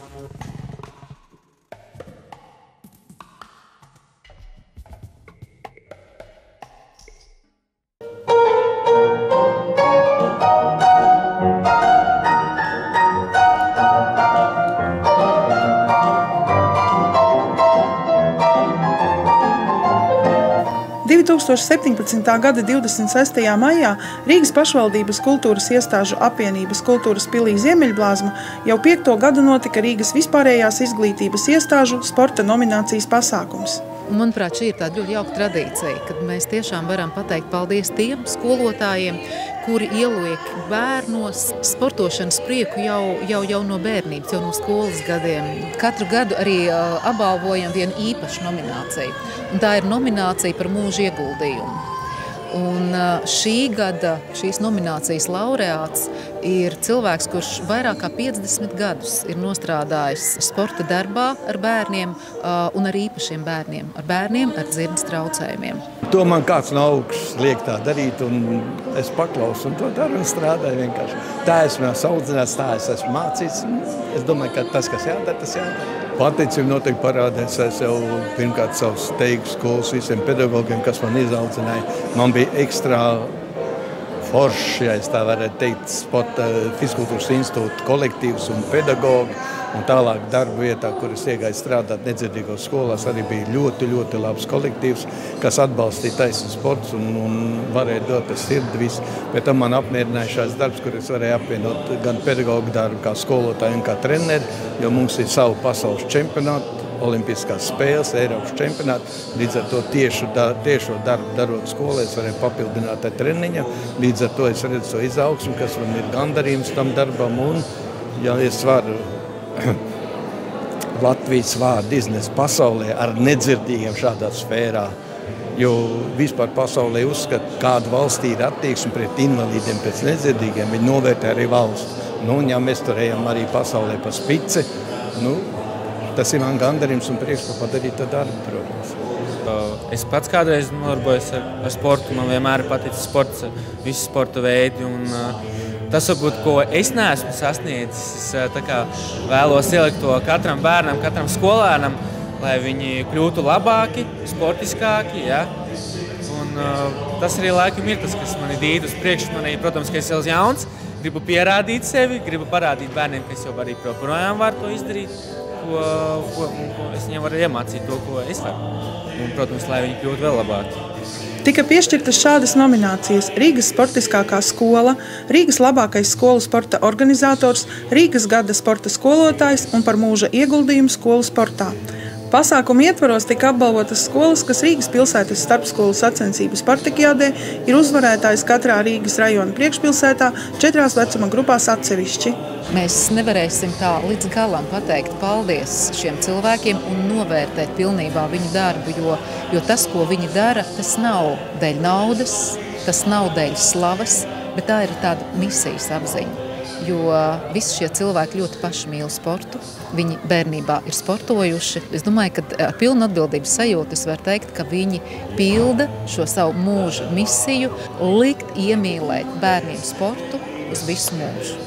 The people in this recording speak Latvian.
– 2017. gada 26. maijā Rīgas pašvaldības kultūras iestāžu apvienības kultūras pilī Ziemeļblāzma jau 5. gadu notika Rīgas vispārējās izglītības iestāžu sporta nominācijas pasākums. Manuprāt, šī ir tāda ļoti jauka tradīcija, kad mēs tiešām varam pateikt paldies tiem skolotājiem, kuri ieliek bērnos sportošanas prieku jau no bērnības, jau no skolas gadiem. Katru gadu arī apbalvojam vienu īpašu nomināciju, un tā ir nominācija par mūža ieguldījumu. Un šī gada šīs nominācijas laureāts ir cilvēks, kurš vairāk kā 50 gadus ir nostrādājis sporta darbā ar bērniem un ar īpašiem bērniem, ar dzirdes traucējumiem. To man kāds no augšas liek tā darīt, un es paklausu un to daru un strādāju vienkārši. Tā esmu audzināts, tā es esmu mācīts. Es domāju, ka tas, kas jādara, tas jādara. Pateicība noteikti parādēs. Es jau pirmkārt savus teiku skolas visiem pedagogiem, kas man izaudzināja. Man bija ekstra forši, ja es tā varētu teikt, sporta fizkultūras institūta kolektīvs un pedagogi. Un tālāk darba vietā, kur es iegāju strādāt nedzirdīgos skolās, arī bija ļoti, ļoti labs kolektīvs, kas atbalstīja taisnu sports un varēja dot ar sirdi visu. Bet tam man apmierināja šāds darbs, kur es varēju apvienot gan pedagogu darbu, kā skolotāju un kā treneri, jo mums ir savu pasaules čempionātu, olimpiskās spēles, Eiropas čempionāti. Līdz ar to tiešo darbu darot skolē, es varēju papildināt ar treniņu. Līdz ar to es redzu to izaugsmu, kas man ir gandarījums tam darbam. Un, ja es varu Latvijas vārdu iznest pasaulē ar nedzirdīgiem šādā sfērā, jo vispār pasaulē uzskata, kāda valstī ir attieksme pret invalīdiem, pret nedzirdīgiem, viņi novērtē arī valstu. Nu, un ja mēs tur ejam arī pasaulē pa spici, nu, tas ir man gandarījums un prieks par padarīto darbu, protams. Es pats kādreiz nodarbojos ar sportu, man vienmēr ir paticis sports, visi sporta veidi. Un, tas varbūt, ko es neesmu sasniedzis, es tā kā vēlos ielikt to katram bērnam, katram skolēnam, lai viņi kļūtu labāki, sportiskāki. Ja? Un, tas arī laikam ir tas, kas man ir dīt uz priekšu. Man ir, protams, ka es jau jauns, gribu pierādīt sevi, gribu parādīt bērniem, ka es jau arī projām varu to izdarīt. Ko es viņiem varu iemācīt to, ko es varu. Un, protams, lai viņi kļūtu vēl labāki. Tika piešķirtas šādas nominācijas Rīgas sportiskākā skola, Rīgas labākais skolu sporta organizators, Rīgas gada sporta skolotājs un par mūža ieguldījumu skolu sportā. Pasākumu ietvaros tika apbalvotas skolas, kas Rīgas pilsētas starpskolu sacensību Spartakiādē ir uzvarētājs katrā Rīgas rajona priekšpilsētā 4 vecuma grupās atsevišķi. Mēs nevarēsim tā līdz galam pateikt paldies šiem cilvēkiem un novērtēt pilnībā viņu darbu, jo tas, ko viņi dara, tas nav dēļ naudas, tas nav dēļ slavas, bet tā ir tāda misijas apziņa. Jo visi šie cilvēki ļoti paši mīl sportu, viņi bērnībā ir sportojuši. Es domāju, ka ar pilnu atbildības sajūtu es varu teikt, ka viņi pilda šo savu mūža misiju, likt iemīlēt bērniem sportu uz visu mūžu.